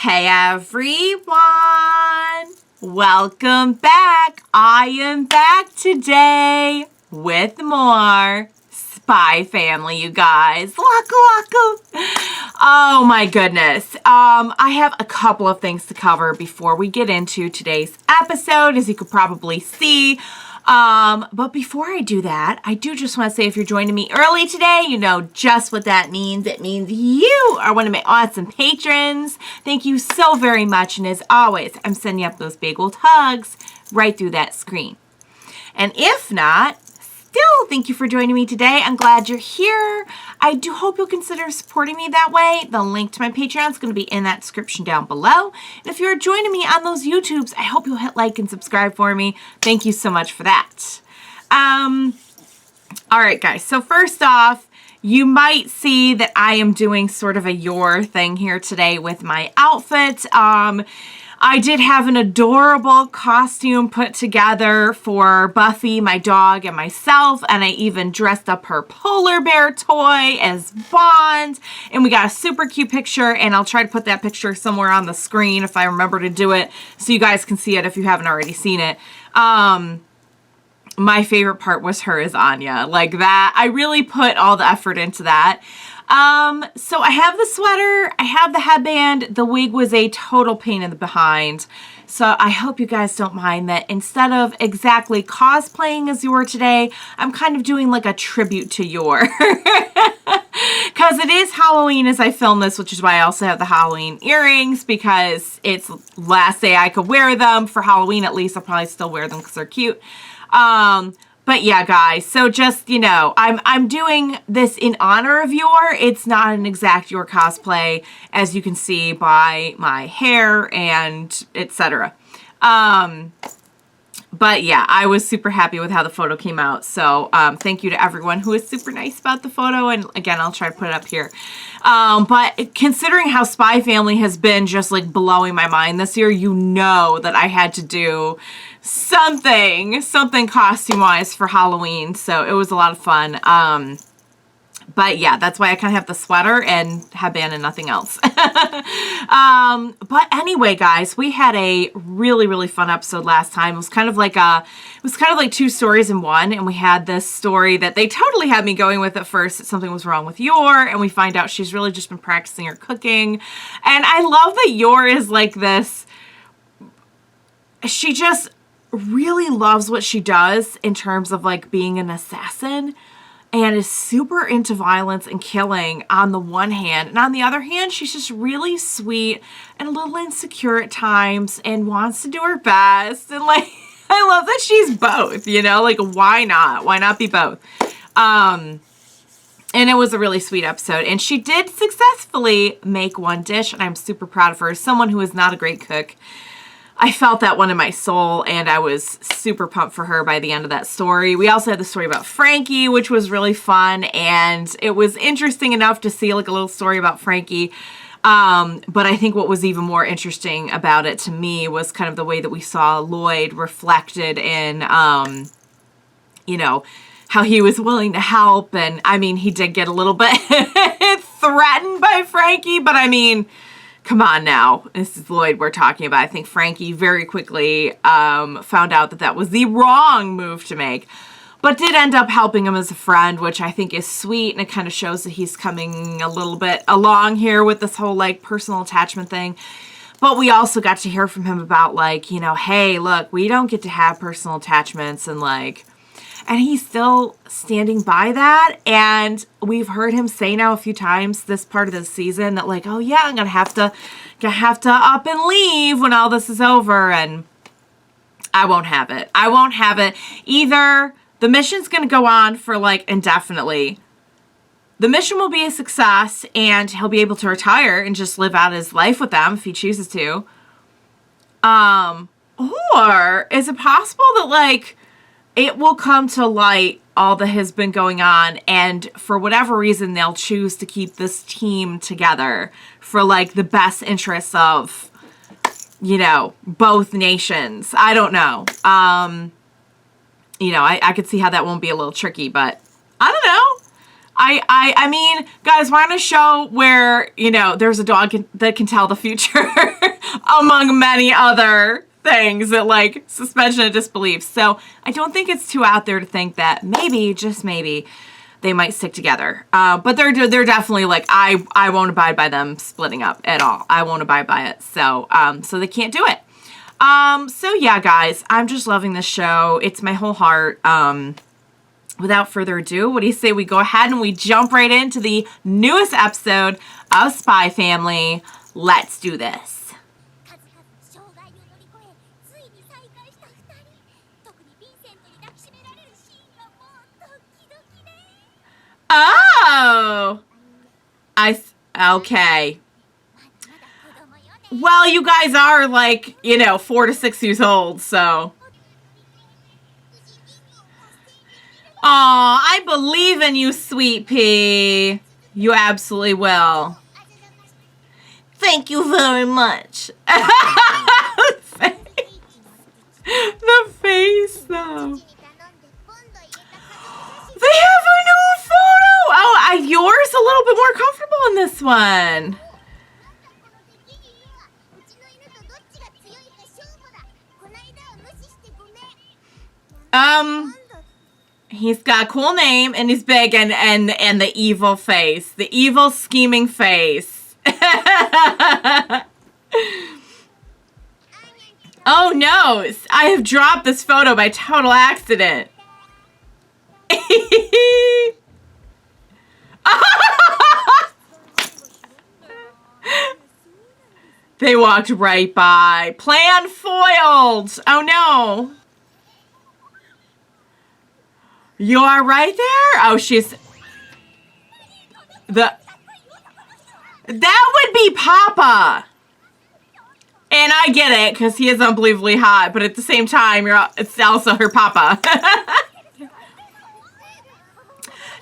Hey everyone! Welcome back! I am back today with more Spy Family, you guys. Welcome! Oh my goodness. I have a couple of things to cover before we get into today's episode, as you could probably see. But before I do that, I do just want to say if you're joining me early today, you know just what that means. It means you are one of my awesome patrons. Thank you so very much. And as always, I'm sending up those big old hugs right through that screen. And if not, still thank you for joining me today. I'm glad you're here. I do hope you'll consider supporting me that way. The link to my Patreon is going to be in that description down below. And if you're joining me on those YouTubes, I hope you'll hit like and subscribe for me. Thank you so much for that. All right, guys. So first off, you might see that I am doing sort of a your thing here today with my outfit. I did have an adorable costume put together for Buffy, my dog, and myself, and I even dressed up her polar bear toy as Bond, and we got a super cute picture, and I'll try to put that picture somewhere on the screen if I remember to do it, so you guys can see it if you haven't already seen it. My favorite part was her as Anya, like that. I really put all the effort into that. So I have the sweater, I have the headband, the wig was a total pain in the behind. So I hope you guys don't mind that instead of exactly cosplaying as Yuri today, I'm kind of doing like a tribute to Yuri. Because it is Halloween as I film this, which is why I also have the Halloween earrings, because it's last day I could wear them for Halloween. At least I'll probably still wear them because they're cute. But yeah, guys, so just, you know, I'm doing this in honor of Yuri. It's not an exact Yuri cosplay, as you can see by my hair and etc. But yeah, I was super happy with how the photo came out. So thank you to everyone who was super nice about the photo. And again, I'll try to put it up here. But considering how Spy Family has been just like blowing my mind this year, you know that I had to do something costume-wise for Halloween. So it was a lot of fun. But yeah, that's why I kind of have the sweater and headband and nothing else. But anyway, guys, we had a really, really fun episode last time. It was kind of like two stories in one. And we had this story that they totally had me going with at first, that something was wrong with Yuri. And we find out she's really just been practicing her cooking. And I love that Yuri is like this. She just really loves what she does in terms of like being an assassin. And is super into violence and killing on the one hand. And on the other hand, she's just really sweet and a little insecure at times and wants to do her best. And like, I love that she's both, you know, like why not? Why not be both? And it was a really sweet episode. And she did successfully make one dish, and I'm super proud of her. As someone who is not a great cook, I felt that one in my soul, and I was super pumped for her by the end of that story. We also had the story about Frankie, which was really fun, and it was interesting enough to see like a little story about Frankie. But I think what was even more interesting about it to me was kind of the way that we saw Lloyd reflected in, you know, how he was willing to help. And I mean, he did get a little bit threatened by Frankie, but I mean, come on now. This is Lloyd we're talking about. I think Frankie very quickly found out that that was the wrong move to make, but did end up helping him as a friend, which I think is sweet, and it kind of shows that he's coming a little bit along here with this whole like personal attachment thing. But we also got to hear from him about like, you know, hey, look, we don't get to have personal attachments, and like, and he's still standing by that. And we've heard him say now a few times this part of the season that like, oh yeah, I'm gonna have to up and leave when all this is over. And I won't have it. I won't have it. Either the mission's gonna go on for like indefinitely. The mission will be a success and he'll be able to retire and just live out his life with them if he chooses to. Or is it possible that like, it will come to light all that has been going on, and for whatever reason, they'll choose to keep this team together for, like, the best interests of, you know, both nations. I don't know. You know, I could see how that won't be a little tricky, but I don't know. I mean, guys, we're on a show where, you know, there's a dog that can tell the future among many other things that, like, suspension of disbelief. So I don't think it's too out there to think that maybe, just maybe, they might stick together. But they're definitely like, I won't abide by them splitting up at all. I won't abide by it. So so they can't do it. So yeah, guys, I'm just loving this show. It's my whole heart. Without further ado, what do you say we go ahead and we jump right into the newest episode of Spy Family? Let's do this. Oh! Okay. Well, you guys are like, you know, 4 to 6 years old, so. Aw, I believe in you, sweet pea. You absolutely will. Thank you very much. The face, though. They have a new photo. Oh, yours a little bit more comfortable in this one. He's got a cool name and he's big and the evil face. The evil scheming face. Oh no, I have dropped this photo by total accident. They walked right by. Plan foiled. Oh no. You are right there? Oh, she's... That would be Papa. And I get it, because he is unbelievably hot, but at the same time, it's also her Papa.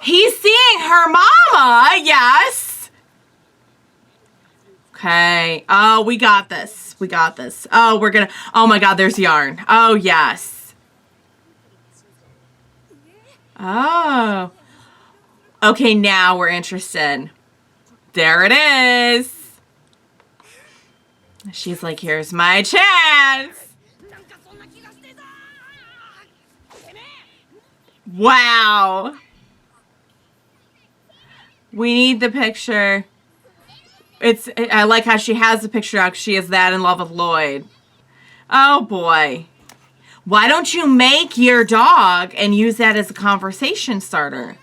He's seeing her mama, yes. Okay. Oh, we got this. We got this. Oh, we're gonna... Oh my god, there's yarn. Oh, yes. Oh. Okay, now we're interested. There it is. She's like, here's my chance. Wow. We need the picture. I like how she has the picture out because she is that in love with Lloyd. Oh boy. Why don't you make your dog and use that as a conversation starter?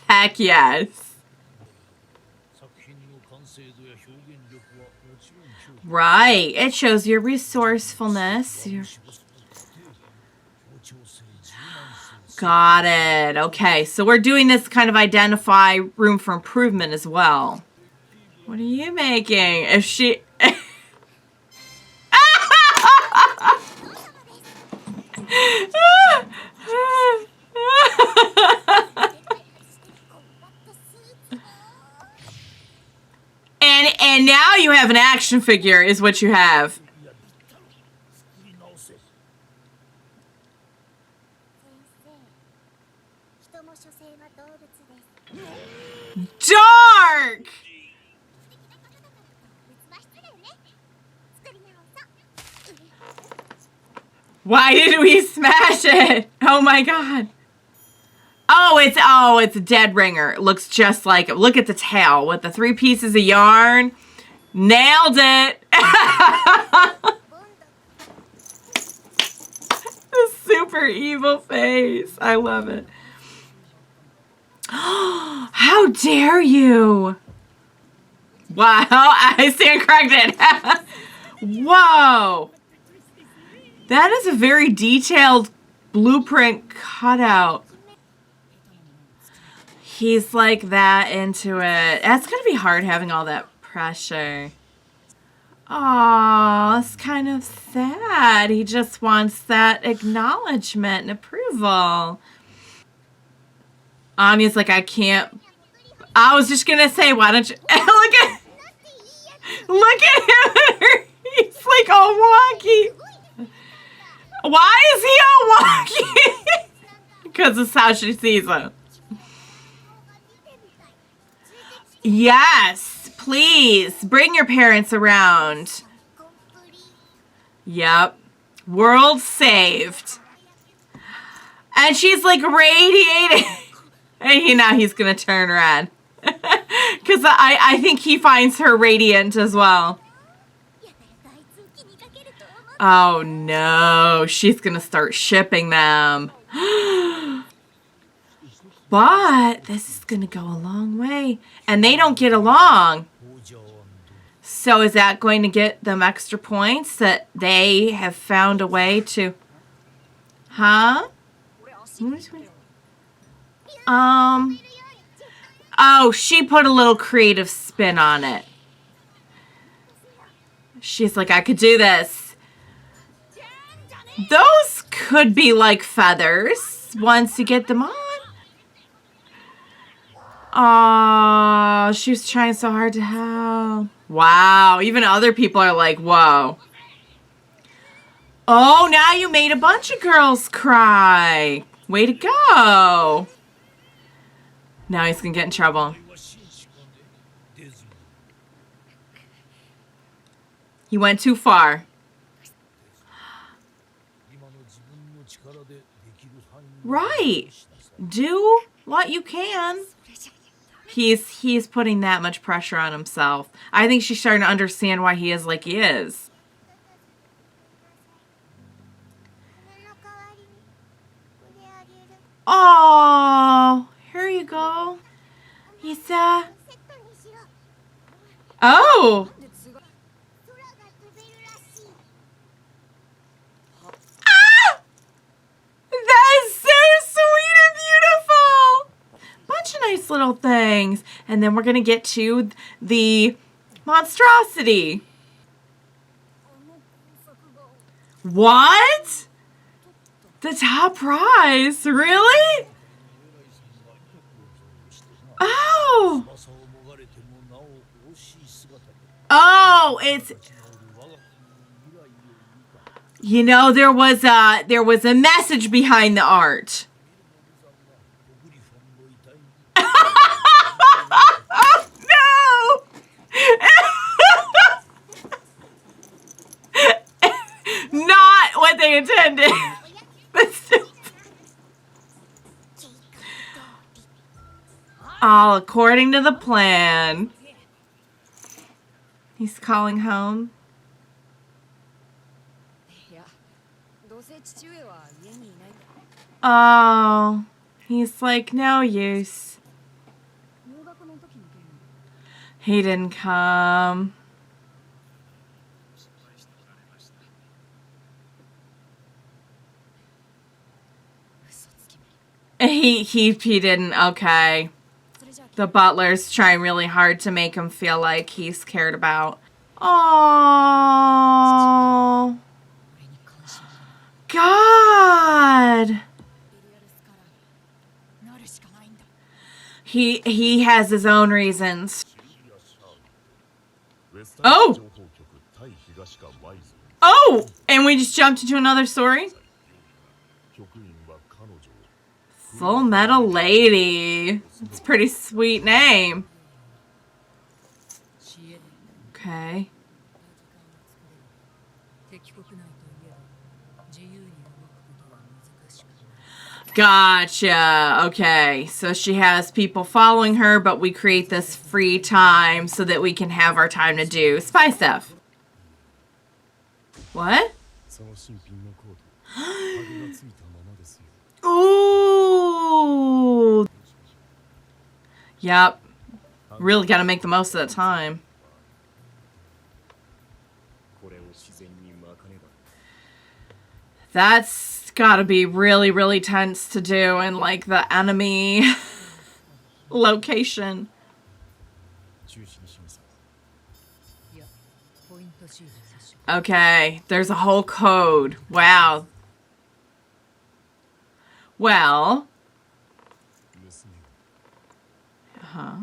Heck yes. Right. It shows your resourcefulness. Got it. Okay. So we're doing this kind of identify room for improvement as well. What are you making? If she... and now you have an action figure is what you have. Dark! Why did we smash it? Oh my god. Oh, it's a dead ringer. It looks just like it. Look at the tail with the 3 pieces of yarn. Nailed it. The super evil face. I love it. How dare you? Wow, I stand corrected. Whoa. That is a very detailed blueprint cutout. He's like that into it. That's going to be hard having all that pressure. Aw, it's kind of sad. He just wants that acknowledgement and approval. Anya's like, I can't. I was just going to say, why don't you... Look at him. He's like all wonky. Why is he all wonky? Because it's how she sees him. Yes, please. Bring your parents around. Yep. World saved. And she's like radiating. And now he's going to turn red. Because I think he finds her radiant as well. Oh no, she's going to start shipping them. But this is going to go a long way. And they don't get along. So is that going to get them extra points that they have found a way to... Huh? Oh, she put a little creative spin on it. She's like, I could do this. Those could be like feathers once you get them on. Aw, she was trying so hard to help. Wow, even other people are like, whoa. Oh, now you made a bunch of girls cry. Way to go. Now he's gonna get in trouble. He went too far. Right. Do what you can. He's putting that much pressure on himself. I think she's starting to understand why he is like he is. Oh, here you go. Isa. Oh. Ah! That is so sweet and beautiful. Bunch of nice little things. And then we're going to get to the monstrosity. What? The top prize? Really? Oh. Oh, it's... You know, there was a message behind the art. Oh, no! Not what they intended. All according to the plan. He's calling home. Oh, he's like, no use. He didn't come. He didn't. Okay. The butler's trying really hard to make him feel like he's cared about. Oh, God. He has his own reasons. Oh. Oh, and we just jumped into another story. Fullmetal Lady. It's a pretty sweet name. Okay. Gotcha. Okay. So she has people following her, but we create this free time so that we can have our time to do spy stuff. What? Ooh. Yep. Really got to make the most of the time. That's got to be really, really tense to do in like the enemy location. Okay, there's a whole code. Wow. Well. Uh-huh.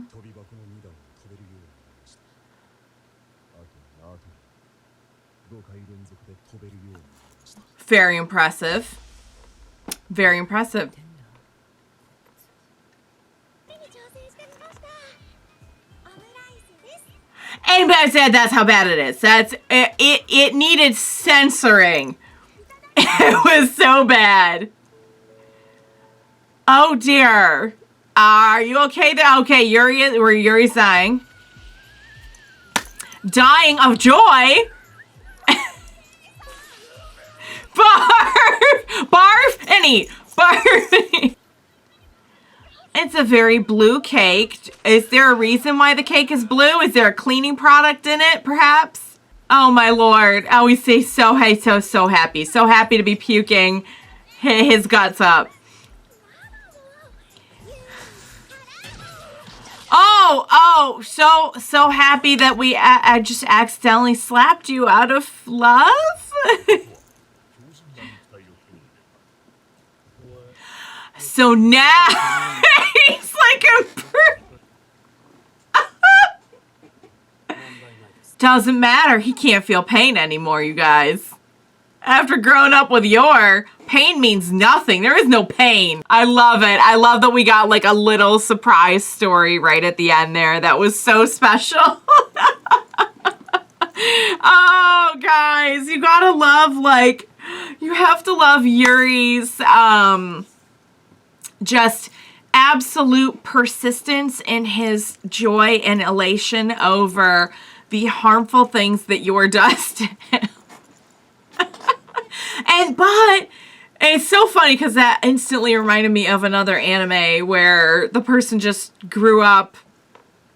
Very impressive. Very impressive. And I said that's how bad it is. It needed censoring. It was so bad. Oh dear. Are you okay there? Okay, Yuri's dying. Dying of joy. Barf! Barf and eat. Barf and eat. It's a very blue cake. Is there a reason why the cake is blue? Is there a cleaning product in it, perhaps? Oh my lord. Oh, we say so happy. So happy to be puking his guts up. Oh, so happy that I just accidentally slapped you out of love? So now he's like a doesn't matter. He can't feel pain anymore, you guys. After growing up with Yor, pain means nothing. There is no pain. I love it. I love that we got like a little surprise story right at the end there. That was so special. Oh, guys, you gotta love, like, you have to love Yuri's, just absolute persistence in his joy and elation over the harmful things that Yor does to him. But it's so funny because that instantly reminded me of another anime where the person just grew up,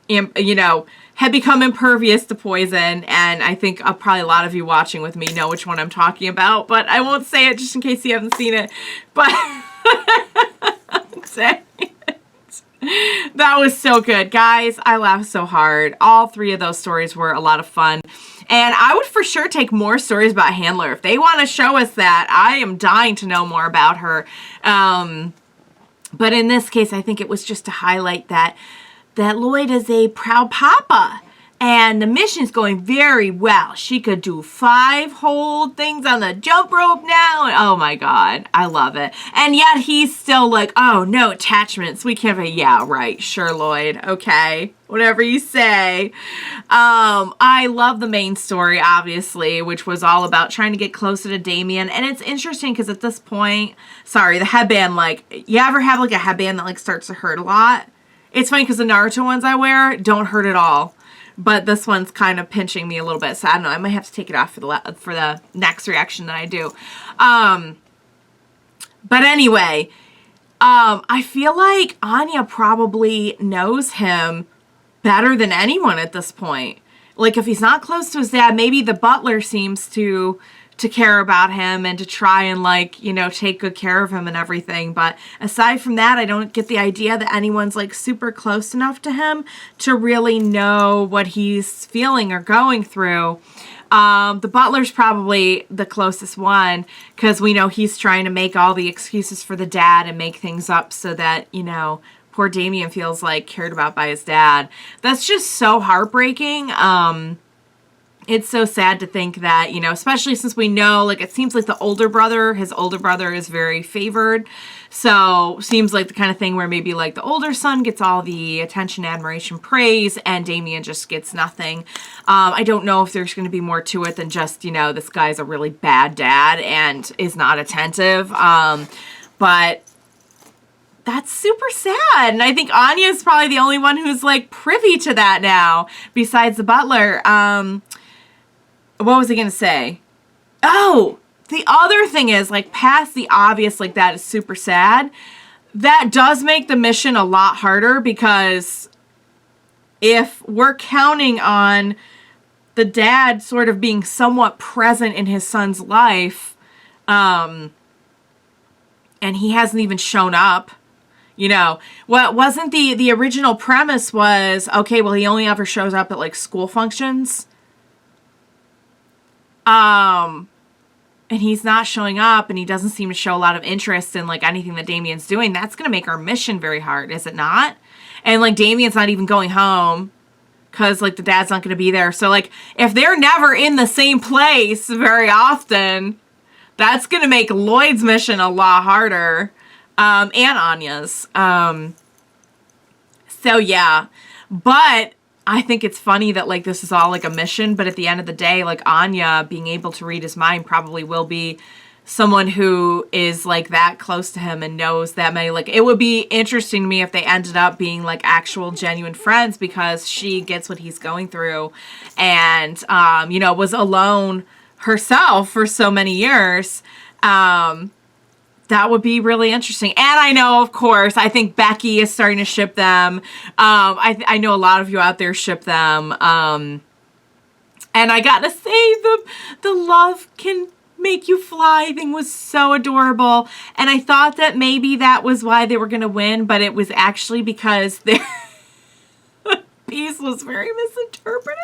you know, had become impervious to poison, and I think probably a lot of you watching with me know which one I'm talking about, but I won't say it just in case you haven't seen it. But dang it. That was so good. Guys, I laughed so hard. All three of those stories were a lot of fun. And I would for sure take more stories about Handler. If they want to show us that, I am dying to know more about her. But in this case, I think it was just to highlight that Lloyd is a proud papa. And the mission's going very well. She could do 5 hold things on the jump rope now. And oh my God, I love it. And yet he's still like, oh, no attachments. We can't be, yeah, right. Sure, Lloyd. Okay. Whatever you say. I love the main story, obviously, which was all about trying to get closer to Damien. And it's interesting because at this point, sorry, the headband, like, you ever have like a headband that like starts to hurt a lot? It's funny because the Naruto ones I wear don't hurt at all. But this one's kind of pinching me a little bit, so I don't know. I might have to take it off for the next reaction that I do. But anyway, I feel like Anya probably knows him better than anyone at this point. Like, if he's not close to his dad, maybe the butler seems to care about him and to try and, like, you know, take good care of him and everything. But aside from that, I don't get the idea that anyone's, like, super close enough to him to really know what he's feeling or going through. The butler's probably the closest one because we know he's trying to make all the excuses for the dad and make things up so that, you know, poor Damien feels, like, cared about by his dad. That's just so heartbreaking. It's so sad to think that, you know, especially since we know, like, it seems like his older brother is very favored. So, seems like the kind of thing where maybe, like, the older son gets all the attention, admiration, praise, and Damien just gets nothing. I don't know if there's going to be more to it than just, you know, this guy's a really bad dad and is not attentive. But that's super sad. And I think Anya is probably the only one who's, like, privy to that now, besides the butler. What was I going to say? Oh, the other thing is, like, past the obvious, like, that is super sad. That does make the mission a lot harder because if we're counting on the dad sort of being somewhat present in his son's life, and he hasn't even shown up, you know, what wasn't the original premise was, okay, well, he only ever shows up at, like, school functions. And he's not showing up and he doesn't seem to show a lot of interest in, like, anything that Damien's doing. That's going to make our mission very hard, is it not? And, like, Damien's not even going home because, like, the dad's not going to be there. So, like, if they're never in the same place very often, that's going to make Lloyd's mission a lot harder. And Anya's. So, yeah. But I think it's funny that, like, this is all, like, a mission, but at the end of the day, like, Anya being able to read his mind probably will be someone who is, like, that close to him and knows that many. Like, it would be interesting to me if they ended up being, like, actual genuine friends, because she gets what he's going through and, you know, was alone herself for so many years. That would be really interesting. And I know, of course, I think Becky is starting to ship them. I know a lot of you out there ship them. And I gotta say, the love can make you fly thing was so adorable. And I thought that maybe that was why they were going to win, but it was actually because their piece was very misinterpreted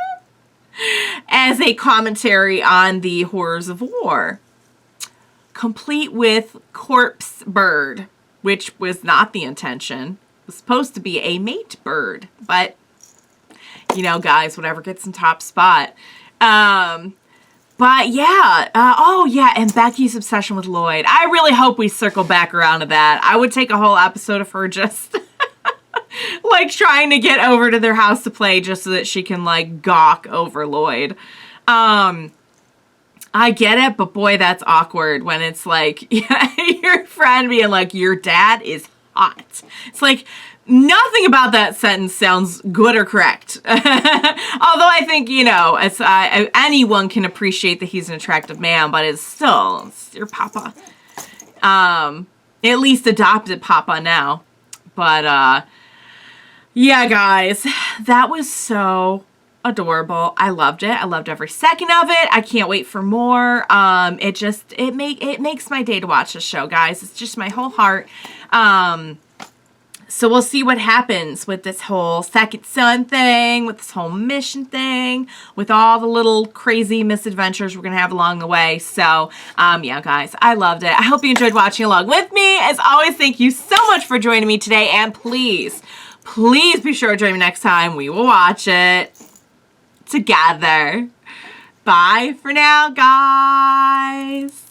as a commentary on the horrors of war. Complete with corpse bird, which was not the intention. It was supposed to be a mate bird, but you know, guys, whatever gets in top spot. But yeah, oh yeah, and Becky's obsession with Lloyd. I really hope we circle back around to that. I would take a whole episode of her just like trying to get over to their house to play just so that she can like gawk over Lloyd. I get it, but boy, that's awkward when it's like your friend being like, your dad is hot. It's like, nothing about that sentence sounds good or correct. Although I think, you know, it's, anyone can appreciate that he's an attractive man, but it's your papa. At least adopted papa now. But, yeah, guys, that was so adorable. I loved it. I loved every second of it. I can't wait for more. It makes my day to watch this show, guys. It's just my whole heart. So we'll see what happens with this whole second son thing, with this whole mission thing, with all the little crazy misadventures we're going to have along the way. So, yeah, guys, I loved it. I hope you enjoyed watching along with me. As always, thank you so much for joining me today. And please be sure to join me next time. We will watch it together. Bye for now, guys.